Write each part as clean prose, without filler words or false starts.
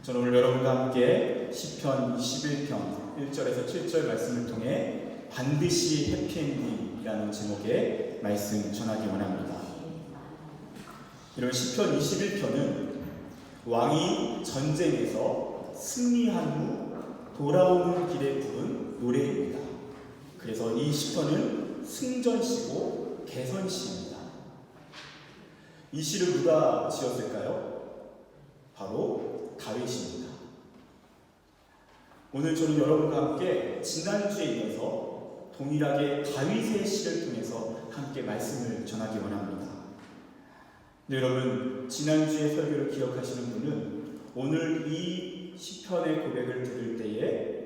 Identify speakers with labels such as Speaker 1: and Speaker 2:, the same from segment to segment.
Speaker 1: 저는 오늘 여러분과 함께 시편 21편 1절에서 7절 말씀을 통해 반드시 해피엔딩이라는 제목의 말씀 전하기 원합니다. 이런 시편 21편은 왕이 전쟁에서 승리한 후 돌아오는 길에 부른 노래입니다. 그래서 이 시편은 승전시고 개선시입니다. 이 시를 누가 지었을까요? 바로 다윗입니다. 오늘 저는 여러분과 함께 지난주에 이어서 동일하게 다윗의 시를 통해서 함께 말씀을 전하기 원합니다. 네, 여러분, 지난주의 설교를 기억하시는 분은 오늘 이 시편의 고백을 들을 때에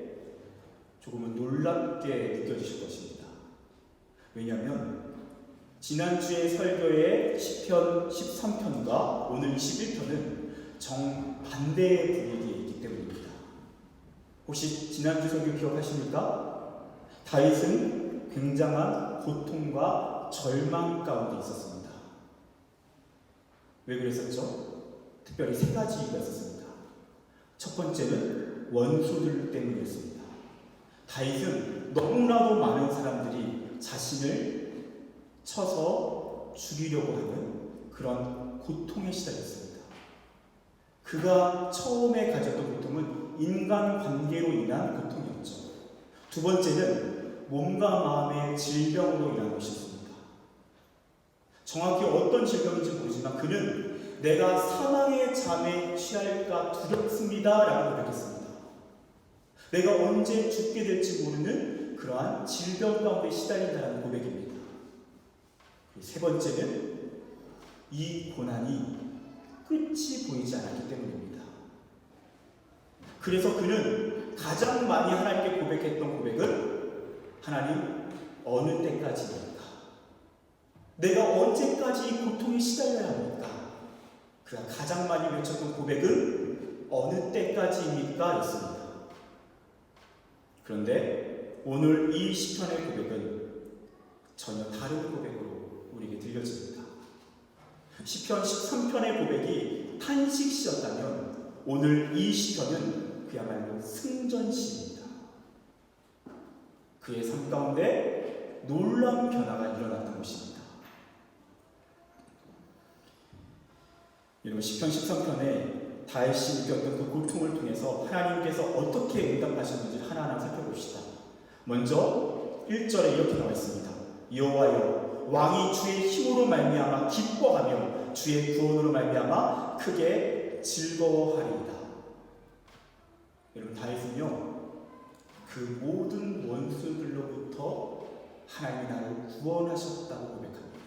Speaker 1: 조금은 놀랍게 느껴지실 것입니다. 왜냐하면 지난주의 설교의 시편 13편과 오늘 21편은 정반대의 분위기에 있기 때문입니다. 혹시 지난주 설교 기억하십니까? 다윗은 굉장한 고통과 절망 가운데 있었습니다. 왜 그랬었죠? 특별히 세 가지 이유가 있었습니다. 첫 번째는 원수들 때문이었습니다. 다윗은 너무나도 많은 사람들이 자신을 쳐서 죽이려고 하는 그런 고통에 시달렸습니다. 그가 처음에 가졌던 고통은 인간관계로 인한 고통이었죠. 두 번째는 몸과 마음의 질병으로 인한 것이었습니다. 정확히 어떤 질병인지 모르지만 그는 내가 사망의 잠에 취할까 두렵습니다 라고 고백했습니다. 내가 언제 죽게 될지 모르는 그러한 질병 가운데 시달린다는 고백입니다. 세 번째는 이 고난이 끝이 보이지 않았기 때문입니다. 그래서 그는 가장 많이 하나님께 고백했던 고백은 하나님, 어느 때까지입니까? 내가 언제까지 이 고통에 시달려야 합니까? 그가 가장 많이 외쳤던 고백은 어느 때까지입니까? 였습니다. 그런데 오늘 이 시편의 고백은 전혀 다른 고백으로 우리에게 들려집니다. 시편 13편의 고백이 탄식시였다면 오늘 이 시편은 그야말로 승전시입니다. 그의 삶 가운데 놀라운 변화가 일어났던 것입니다. 여러분, 시편 13편에 다윗이 느꼈던 그 고통을 통해서 하나님께서 어떻게 응답하셨는지 하나하나 살펴봅시다. 먼저 1절에 이렇게 나와 있습니다. 여호와여, 왕이 주의 힘으로 말미암아 기뻐하며 주의 구원으로 말미암아 크게 즐거워하리이다. 여러분, 다윗은요, 그 모든 원수들로부터 하나님이 나를 구원하셨다고 고백합니다.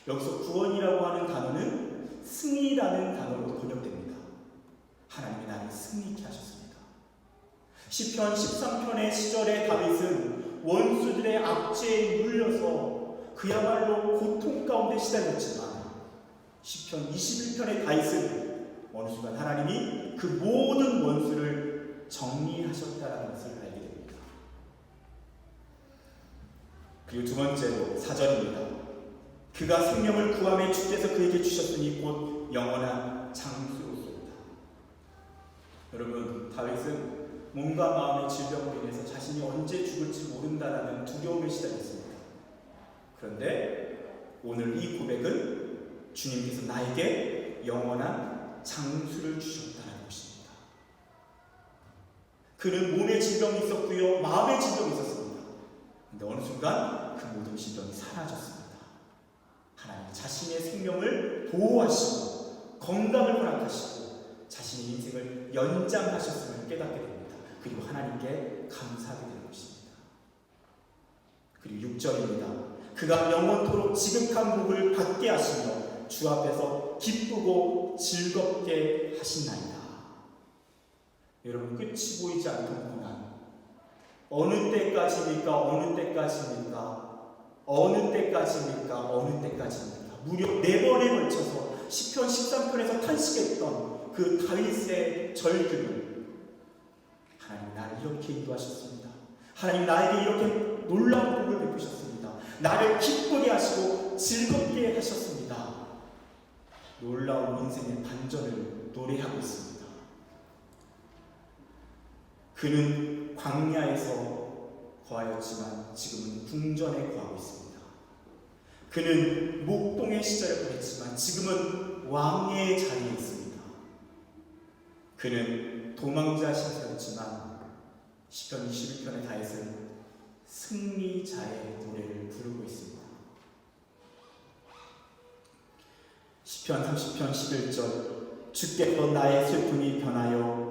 Speaker 1: 여기서 구원이라고 하는 단어는 승리라는 단어로 번역됩니다. 하나님이 나를 승리케 하셨습니다. 시편 13편의 시절에 다윗은 원수들의 압제에 눌려서 그야말로 고통 가운데 시달렸지만 시편 21편의 다윗은 어느 순간 하나님이 그 모든 원수를 정리하셨다는 것을 알게 됩니다. 그리고 두 번째로 4절입니다. 그가 생명을 구함에 주께서 그에게 주셨으니 곧 영원한 장수로소이다. 여러분, 다윗은 몸과 마음의 질병으로 인해서 자신이 언제 죽을지 모른다라는 두려움에 시달렸습니다. 그런데 오늘 이 고백은 주님께서 나에게 영원한 장수를 주셨다는 것입니다. 그는 몸의 질병이 있었고요, 마음의 질병이 있었습니다. 그런데 어느 순간 그 모든 질병이 사라졌습니다. 하나님 자신의 생명을 보호하시고 건강을 허락하시고 자신의 인생을 연장하셨음을 깨닫게 됩니다. 그리고 하나님께 감사하게 되는 것입니다. 그리고 6절입니다. 그가 영원토록 지극한 복을 받게 하시며 주 앞에서 기쁘고 즐겁게 하신나이다. 여러분, 끝이 보이지 않던 고난, 어느 때까지입니까? 어느 때까지입니까? 어느 때까지입니까? 어느 때까지입니까? 무려 4번에 걸쳐서 시편 13편에서 탄식했던 그 다윗의 절규를 하나님 나를 이렇게 인도하셨습니다. 하나님 나에게 이렇게 놀라운 복을 베푸셨습니다. 나를 기쁘게 하시고 즐겁게 하셨습니다. 놀라운 인생의 반전을 노래하고 있습니다. 그는 광야에서 거하였지만 지금은 궁전에 거하고 있습니다. 그는 목동의 시절을 보냈지만 지금은 왕의 자리에 있습니다. 그는 도망자 신세였지만 시편 21편의 다윗은 승리자의 노래를 부르고 있습니다. 시편 30편 11절 주께서 나의 슬픔이 변하여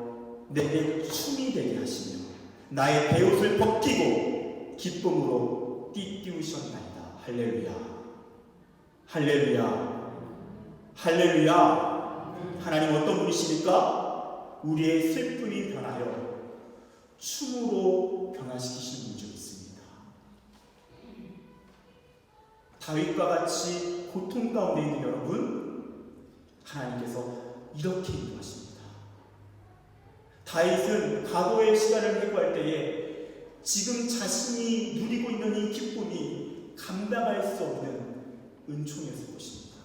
Speaker 1: 내게 춤이 되게 하시며 나의 베옷을 벗기고 기쁨으로 띠띠우셨나이다. 할렐루야, 할렐루야, 할렐루야. 하나님 어떤 분이십니까? 우리의 슬픔이 변하여 춤으로 변화시키시는 분이 있습니다. 다윗과 같이 고통 가운데 있는 여러분, 하나님께서 이렇게 인도하십니다. 다윗은 과거의 시간을 회고할 때에 지금 자신이 누리고 있는 이 기쁨이 감당할 수 없는 은총이었을 것입니다.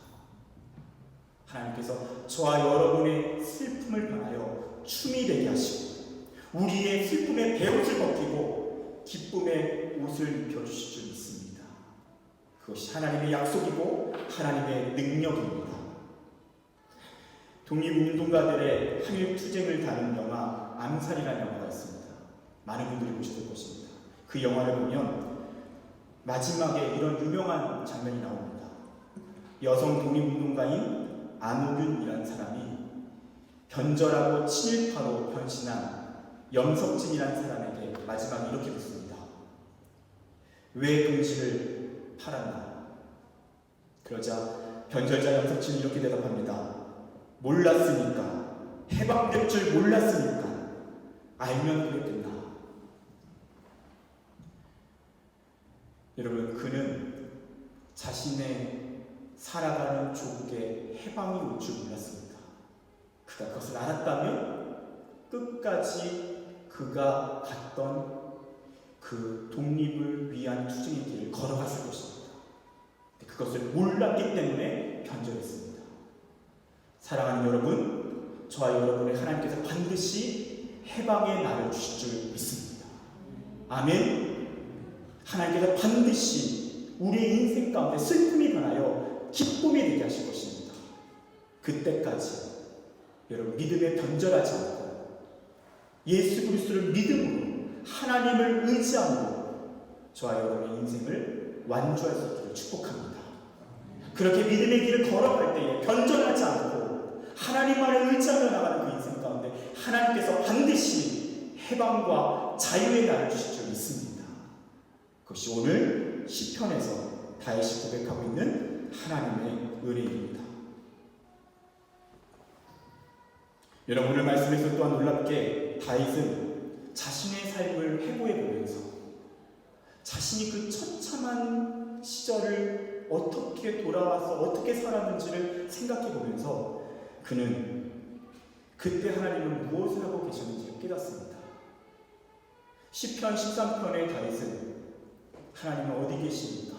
Speaker 1: 하나님께서 저와 여러분의 슬픔을 변하여 춤이 되게 하시고 우리의 슬픔의 베옷을 벗기고 기쁨의 옷을 입혀주실 줄 믿습니다. 그것이 하나님의 약속이고 하나님의 능력입니다. 독립운동가들의 항일투쟁을 다룬 영화 암살이라는 영화가 있습니다. 많은 분들이 보셨을 것입니다. 그 영화를 보면 마지막에 이런 유명한 장면이 나옵니다. 여성 독립운동가인 안호균이라는 사람이 변절하고 친일파로 변신한 염석진이라는 사람에게 마지막에 이렇게 묻습니다. 왜 동지를 팔았나? 그러자 변절자 염석진이 이렇게 대답합니다. 몰랐으니까. 해방될 줄 몰랐으니까. 알면 그랬겠나. 여러분, 그는 자신의 살아가는 조국에 해방이 올 줄 몰랐습니다. 그가 그것을 알았다면 끝까지 그가 갔던 그 독립을 위한 투쟁의 길을 걸어갔을 것입니다. 그것을 몰랐기 때문에 변절했습니다. 사랑하는 여러분, 저와 여러분의 하나님께서 반드시 해방의 날을 주실 줄 믿습니다. 아멘. 하나님께서 반드시 우리의 인생 가운데 슬픔이 변하여 기쁨이 되게 하실 것입니다. 그때까지 여러분 믿음에 변절하지 않고 예수 그리스도를 믿음으로 하나님을 의지함으로 저와 여러분의 인생을 완주할 수 있기를 축복합니다. 그렇게 믿음의 길을 걸어갈 때에 변절하지 않고 하나님만을 의지하며 나가는 그 인생 가운데 하나님께서 반드시 해방과 자유의 날을 주실 줄 믿습니다. 그것이 오늘 시편에서 다윗이 고백하고 있는 하나님의 은혜입니다. 여러분, 오늘 말씀에서 또한 놀랍게 다윗은 자신의 삶을 회고해 보면서 자신이 그 처참한 시절을 어떻게 돌아와서 어떻게 살았는지를 생각해 보면서 그는 그때 하나님은 무엇을 하고 계셨는지 깨닫습니다. 시편 13편의 다윗은 하나님은 어디 계십니까?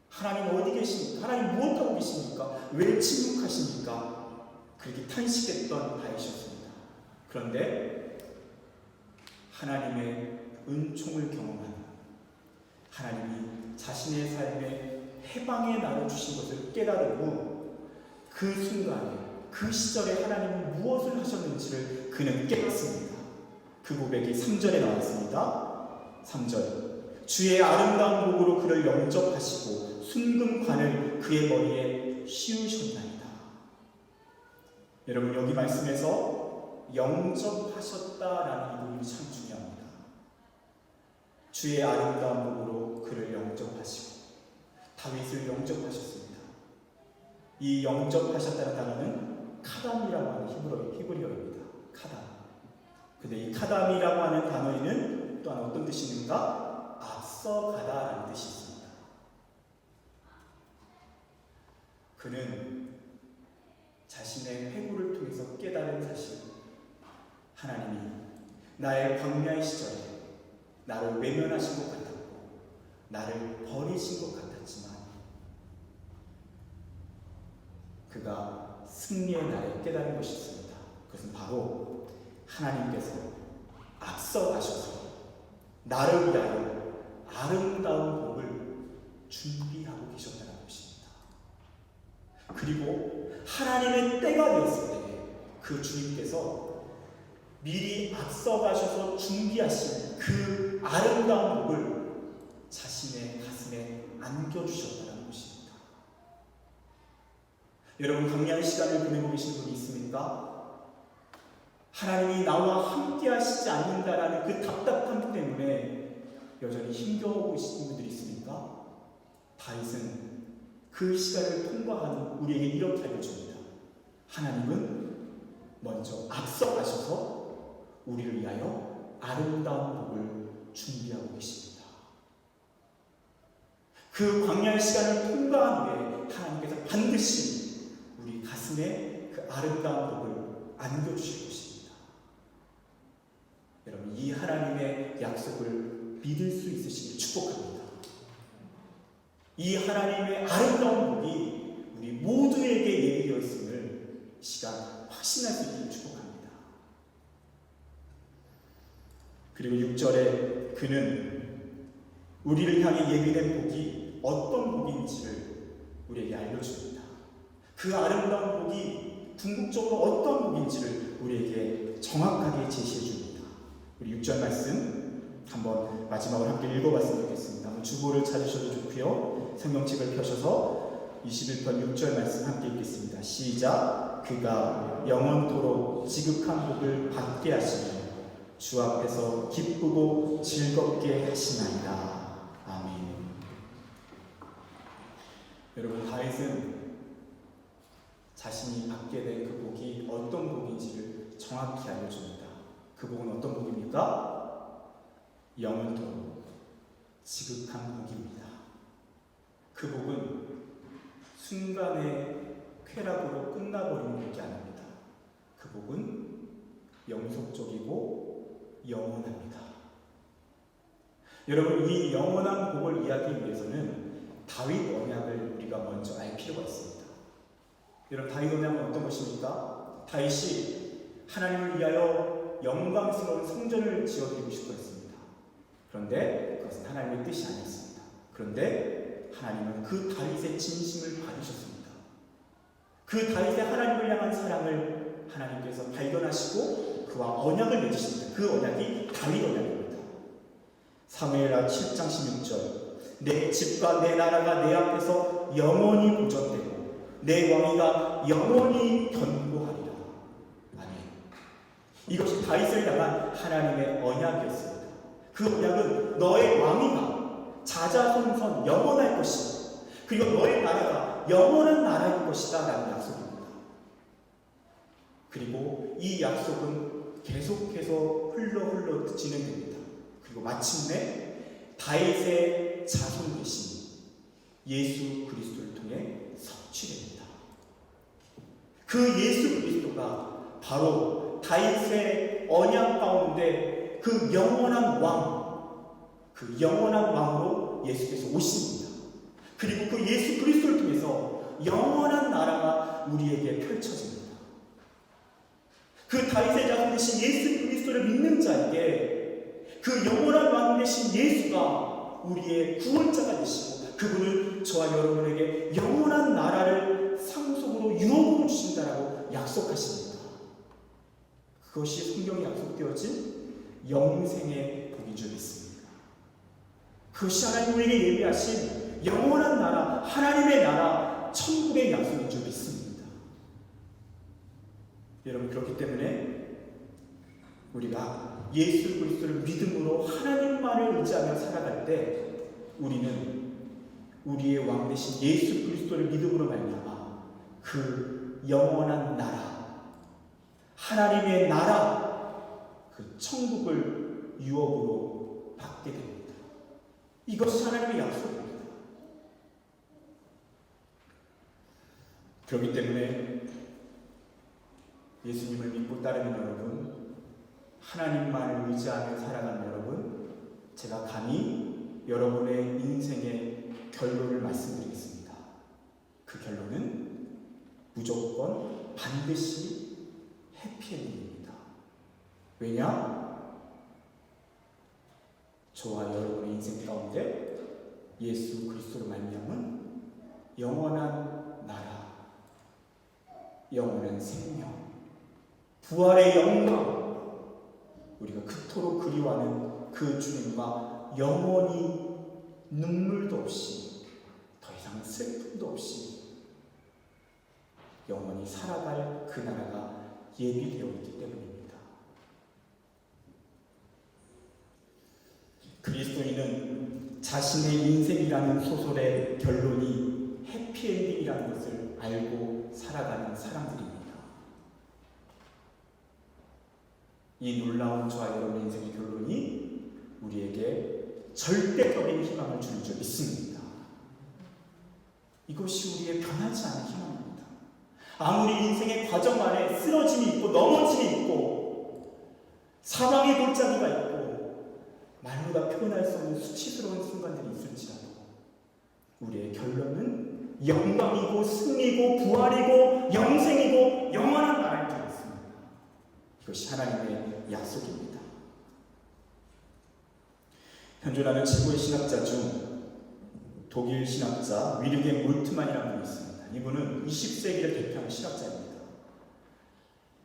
Speaker 1: 하나님 어디 계십니까? 하나님 무엇하고 계십니까? 왜 침묵하십니까? 그렇게 탄식했던 다윗이었습니다. 그런데 하나님의 은총을 경험한 하나님이 자신의 삶에 해방의 날을 주신 것을 깨달은 후 그 순간에 그 시절에 하나님은 무엇을 하셨는지를 그는 깨닫습니다. 그 고백이 3절에 나와 있습니다. 3절 주의 아름다운 복으로 그를 영접하시고 순금관을 그의 머리에 씌우셨나이다. 여러분, 여기 말씀에서 영접하셨다라는 이 부분이 참 중요합니다. 주의 아름다운 복으로 그를 영접하시고 다윗을 영접하셨습니다. 이 영접하셨다는 단어는 카담이라고 하는 히브리어입니다. 카담. 근데 이 카담이라고 하는 단어에는 또한 어떤 뜻이 있는가? 앞서가다라는 뜻이 있습니다. 그는 자신의 회고를 통해서 깨달은 사실, 하나님이 나의 광야의 시절에 나를 외면하신 것 같았고 나를 버리신 것 같았지만 그가 승리의 날에 깨달은 것이 있습니다. 그것은 바로 하나님께서 앞서가셔서 나를 위하여 아름다운 복을 준비하고 계셨다는 것입니다. 그리고 하나님의 때가 되었을 때 그 주님께서 미리 앞서가셔서 준비하신 그 아름다운 복을 자신의 가슴에 안겨주셨다는 것입니다. 여러분, 광야의 시간을 보내고 계신 분이 있습니까? 하나님이 나와 함께 하시지 않는다라는 그 답답함 때문에 여전히 힘겨워하고 계신 분들이 있습니까? 다윗은 그 시간을 통과하는 우리에게 이렇게 알려줍니다. 하나님은 먼저 앞서가셔서 우리를 위하여 아름다운 복을 준비하고 계십니다. 그 광야의 시간을 통과한 후에 하나님께서 반드시 우리 가슴에 그 아름다운 복을 안겨주실 것입니다. 여러분, 이 하나님의 약속을 믿을 수 있으시길 축복합니다. 이 하나님의 아름다운 복이 우리 모두에게 예비되어 있음을 시간 확신할 수 있기를 축복합니다. 그리고 6절에 그는 우리를 향해 예비된 복이 어떤 복인지를 우리에게 알려줍니다. 그 아름다운 복이 궁극적으로 어떤 복인지를 우리에게 정확하게 제시해 줍니다. 우리 6절 말씀 한번 마지막으로 함께 읽어봤으면 좋겠습니다. 한번 주보를 찾으셔도 좋고요. 성경책을 펴셔서 21편 6절 말씀 함께 읽겠습니다. 시작. 그가 영원토록 지극한 복을 받게 하시며 주 앞에서 기쁘고 즐겁게 하시나이다. 아멘. 여러분, 다윗은 자신이 받게 된 그 복이 어떤 복인지를 정확히 알려줍니다. 그 복은 어떤 복입니까? 영원토록 지극한 복입니다. 그 복은 순간의 쾌락으로 끝나버리는 복이 아닙니다. 그 복은 영속적이고 영원합니다. 여러분, 이 영원한 복을 이해하기 위해서는 다윗 언약을 우리가 먼저 알 필요가 있습니다. 여러분, 다윗 언약은 어떤 것입니까? 다윗이 하나님을 위하여 영광스러운 성전을 지어드리고 싶어 했습니다. 그런데 그것은 하나님의 뜻이 아니었습니다. 그런데 하나님은 그 다윗의 진심을 받으셨습니다. 그 다윗의 하나님을 향한 사랑을 하나님께서 발견하시고 그와 언약을 맺으십니다. 그 언약이 다윗 언약입니다. 사무엘하 7장 16절 내 집과 내 나라가 내 앞에서 영원히 보존되고 내 왕위가 영원히 견고하리라. 아멘. 이것이 다윗을 향한 하나님의 언약이었습니다. 그 언약은 너의 왕위가 자자손손 영원할 것이고 그리고 너의 나라가 영원한 나라일 것이다 라는 약속입니다. 그리고 이 약속은 계속해서 흘러 진행됩니다. 그리고 마침내 다윗의 자손 되신 예수 그리스도를 통해 성취됩니다. 그 예수 그리스도가 바로 다윗의 언약 가운데 그 영원한 왕, 그 영원한 왕으로 예수께서 오십니다. 그리고 그 예수 그리스도를 통해서 영원한 나라가 우리에게 펼쳐집니다. 그 다윗의 자손 되신 예수 그리스도를 믿는 자에게 그 영원한 왕 되신 예수가 우리의 구원자가 되시고 그분은 저와 여러분에게 영원한 나라를 상속으로 유업으로 주신다라고 약속하십니다. 그것이 성경에 약속되어진 영생의 복인 줄 믿습니다. 그것이 하나님 우리에게 예비하신 영원한 나라, 하나님의 나라, 천국의 약속인 줄 믿습니다. 여러분, 그렇기 때문에 우리가 예수 그리스도를 믿음으로 하나님만을 의지하며 살아갈 때 우리는 우리의 왕 되신 예수 그리스도를 믿음으로 말미암아 그 영원한 나라, 하나님의 나라, 그 천국을 유업으로 받게 됩니다. 이것이 하나님의 약속입니다. 그렇기 때문에 예수님을 믿고 따르는 여러분, 하나님만을 의지하며 살아가는 여러분, 제가 감히 여러분의 인생의 결론을 말씀드리겠습니다. 그 결론은 무조건 반드시 해피엔딩입니다. 왜냐? 저와 여러분의 인생 가운데 예수 그리스도로 말미암은 영원한 나라, 영원한 생명, 부활의 영광, 우리가 그토록 그리워하는 그 주님과 영원히 눈물도 없이, 더 이상 슬픔도 없이 영원히 살아갈 그 나라가 예비되어 있기 때문입니다. 그리스도인은 자신의 인생이라는 소설의 결론이 해피엔딩이라는 것을 알고 살아가는 사람들입니다. 이 놀라운 저와 여러분의 인생의 결론이 우리에게 절대적인 희망을 주는 줄 믿습니다. 이것이 우리의 변하지 않은 희망입니다. 아무리 인생의 과정 안에 쓰러짐이 있고 넘어짐이 있고 사망의 골짜기가 있고 말로 다 표현할 수 없는 수치스러운 순간들이 있을지라도 우리의 결론은 영광이고 승리고 부활이고 영생이고 영원한 나라일 줄 믿습니다. 이것이 하나님의 약속입니다. 현존하는 최고의 신학자 중 독일 신학자 위르겐 몰트만이라는 분이 있습니다. 이분은 20세기를 대표하는 신학자입니다.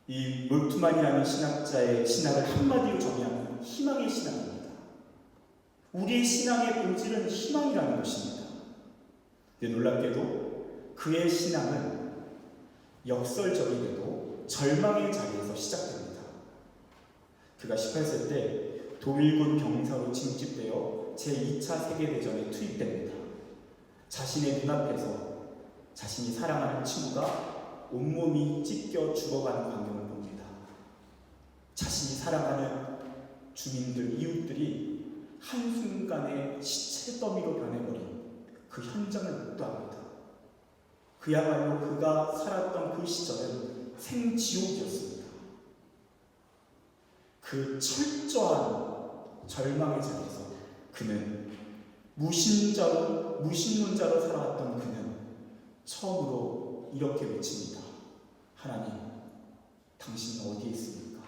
Speaker 1: 이 몰트만이라는 신학자의 신학을 한마디로 정의하면 희망의 신학입니다. 우리의 신앙의 본질은 희망이라는 것입니다. 근데 놀랍게도 그의 신앙은 역설적이게도 절망의 자리에서 시작됩니다. 그가 18세 때 독일군 병사로 징집되어 제2차 세계대전에 투입됩니다. 자신의 눈앞에서 자신이 사랑하는 친구가 온몸이 찢겨 죽어가는 광경을 봅니다. 자신이 사랑하는 주민들, 이웃들이 한순간에 시체 더미로 변해버린 그 현장을 목도합니다. 그야말로 그가 살았던 그 시절은 생지옥이었습니다. 그 철저한 절망의 자리에서 그는 무신론자로 살아왔던 그는 처음으로 이렇게 외칩니다. 하나님, 당신은 어디에 있습니까?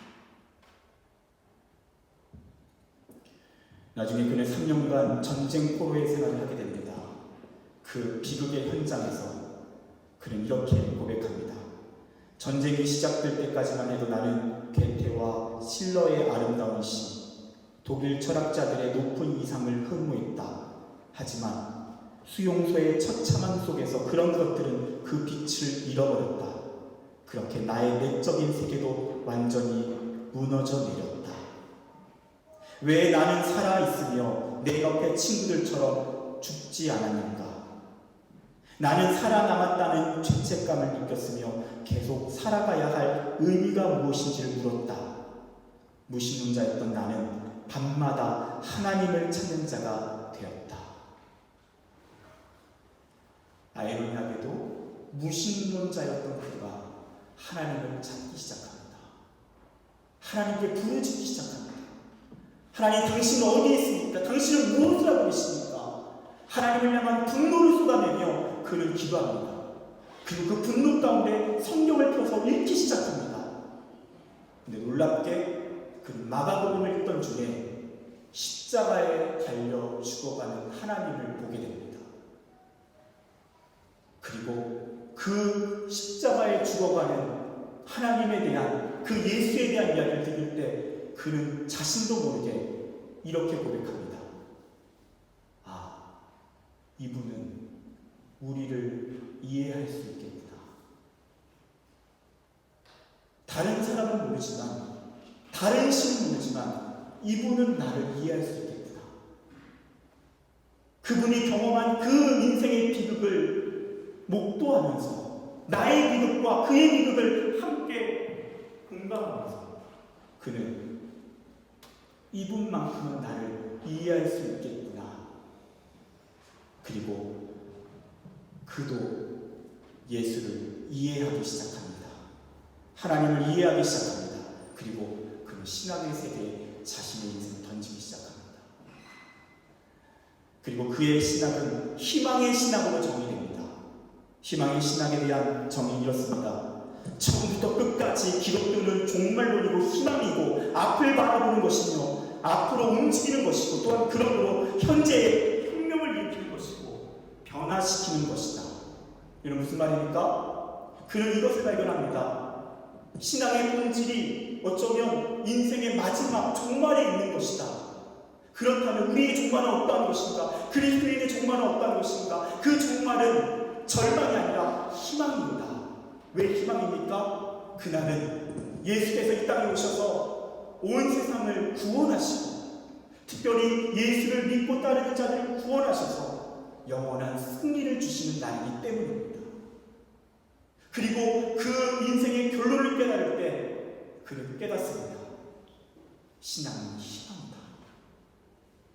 Speaker 1: 나중에 그는 3년간 전쟁 포로의 생활을 하게 됩니다. 그 비극의 현장에서 그는 이렇게 고백합니다. 전쟁이 시작될 때까지만 해도 나는 게테와 실러의 아름다운 시, 독일 철학자들의 높은 이상을 흠모했다. 하지만 수용소의 처참함 속에서 그런 것들은 그 빛을 잃어버렸다. 그렇게 나의 내적인 세계도 완전히 무너져 내렸다. 왜 나는 살아있으며 내 옆에 친구들처럼 죽지 않았는가? 나는 살아남았다는 죄책감을 느꼈으며 계속 살아가야 할 의미가 무엇인지를 물었다. 무신론자였던 나는 밤마다 하나님을 찾는 자가 되었다. 아이러니하게도 무신론자였던 그가 하나님을 찾기 시작합니다. 하나님께 부르짖기 시작합니다. 하나님, 당신은 어디에 있습니까? 당신은 무엇을 하고 계십니까? 하나님을 향한 분노를 쏟아내며 그는 기도합니다. 그리고 그 분노 가운데 성경을 펴서 읽기 시작합니다. 근데 놀랍게 그는 마가복음을 읽던 중에 십자가에 달려 죽어가는 하나님을 보게 됩니다. 그리고 그 십자가에 죽어가는 하나님에 대한, 그 예수에 대한 이야기를 들을 때 그는 자신도 모르게 이렇게 고백합니다. 아, 이분은 우리를 이해할 수 있겠구나. 다른 사람은 모르지만, 다른 신은 모르지만 이분은 나를 이해할 수 있겠구나. 그분이 경험한 그 인생의 비극을 목도하면서 나의 비극과 그의 비극을 함께 공감하면서 그는 이분만큼은 나를 이해할 수 있겠구나. 그리고 그도 예수를 이해하기 시작합니다. 하나님을 이해하기 시작합니다. 그리고 그는 신학의 세계에 자신의 인생을 던지기 시작합니다. 그리고 그의 신학은 희망의 신학으로 정의됩니다. 희망의 신학에 대한 정의는 이렇습니다. 처음부터 끝까지 기독교는 종말론이고 희망이고 앞을 바라보는 것이며 앞으로 움직이는 것이고 또한 그러므로 현재의 혁명을 일으키는 것이고 변화시키는 것이다. 이런 무슨 말입니까? 그는 이것을 발견합니다. 신앙의 본질이 어쩌면 인생의 마지막 종말에 있는 것이다. 그렇다면 우리의 종말은 어떠한 것인가? 그리스도인의 종말은 어떠한 것인가? 그 종말은 절망이 아니라 희망입니다. 왜 희망입니까? 그날은 예수께서 이 땅에 오셔서 온 세상을 구원하시고 특별히 예수를 믿고 따르는 자들을 구원하셔서 영원한 승리를 주시는 날이기 때문입니다. 그리고 그 인생의 결론을 깨달을 때 그는 깨닫습니다. 신앙은 희망이다.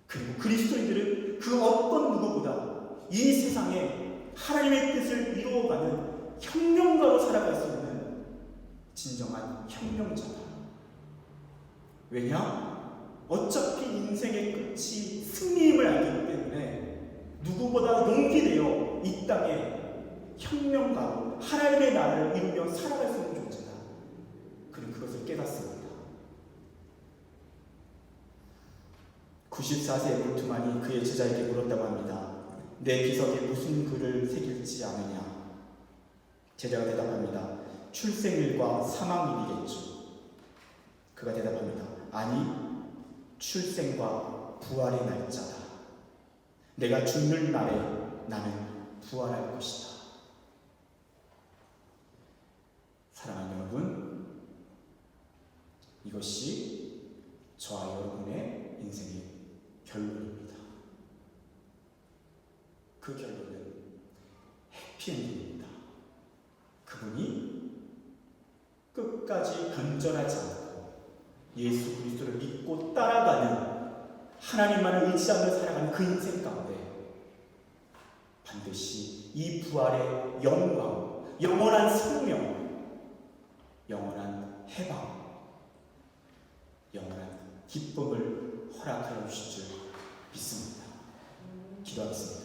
Speaker 1: 그리고 그리스도인들은 그 어떤 누구보다 이 세상에 하나님의 뜻을 이루어가는 혁명가로 살아갈 수 있는 진정한 혁명자다. 왜냐? 어차피 인생의 끝이 승리임을 알기 때문에 누구보다 용기 내어 이 땅에 혁명가로 하나님의 나라를 이루며 살아갈 수 있는 존재다. 그는 그것을 깨닫습니다. 94세의 몰트만이 그의 제자에게 물었다고 합니다. 내 비석에 무슨 글을 새길지 아느냐? 제자가 대답합니다. 출생일과 사망일이겠죠. 그가 대답합니다. 아니, 출생과 부활의 날짜다. 내가 죽는 날에 나는 부활할 것이다. 사랑하는 여러분, 이것이 저와 여러분의 인생의 결론입니다. 그 결론은 해피엔딩입니다. 그분이 끝까지 변절하지 않고 예수 그리스도를 믿고 따라가는 하나님만을 의지하며 살아가는 그 인생 가운데 반드시 이 부활의 영광, 영원한 생명, 영원한 해방, 영원한 기쁨을 허락하여 주실 줄 믿습니다. 기도하겠습니다.